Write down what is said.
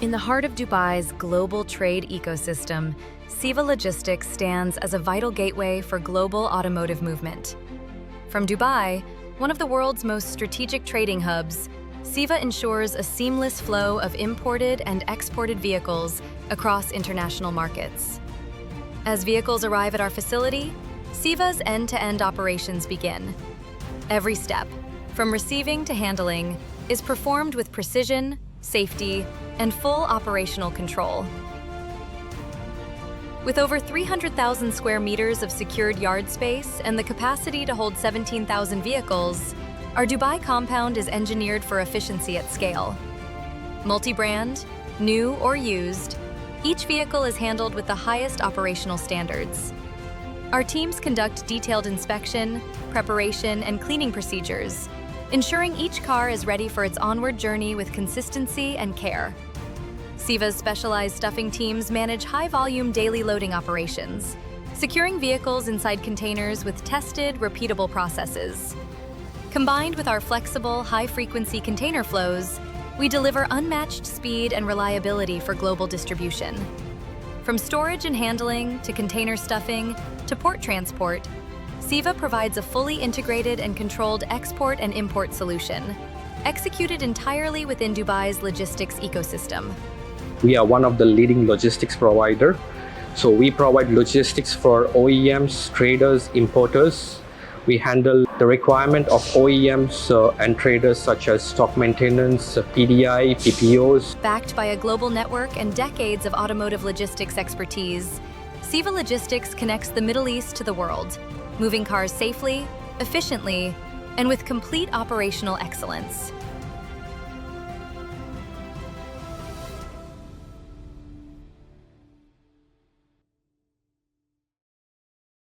In the heart of Dubai's global trade ecosystem, CEVA Logistics stands as a vital gateway for global automotive movement. From Dubai, one of the world's most strategic trading hubs, CEVA ensures a seamless flow of imported and exported vehicles across international markets. As vehicles arrive at our facility, CEVA's end-to-end operations begin. Every step, from receiving to handling, is performed with precision, safety, and full operational control. With over 300,000 square meters of secured yard space and the capacity to hold 17,000 vehicles, our Dubai compound is engineered for efficiency at scale. Multi-brand, new or used, each vehicle is handled with the highest operational standards. Our teams conduct detailed inspection, preparation, and cleaning procedures, ensuring each car is ready for its onward journey with consistency and care. CEVA's specialized stuffing teams manage high-volume daily loading operations, securing vehicles inside containers with tested, repeatable processes. Combined with our flexible, high-frequency container flows, we deliver unmatched speed and reliability for global distribution. From storage and handling to container stuffing to port transport, CEVA provides a fully integrated and controlled export and import solution, executed entirely within Dubai's logistics ecosystem. We are one of the leading logistics provider. So we provide logistics for OEMs, traders, importers. We handle the requirement of OEMs and traders such as stock maintenance, PDI, PPOs. Backed by a global network and decades of automotive logistics expertise, CEVA Logistics connects the Middle East to the world, moving cars safely, efficiently, and with complete operational excellence.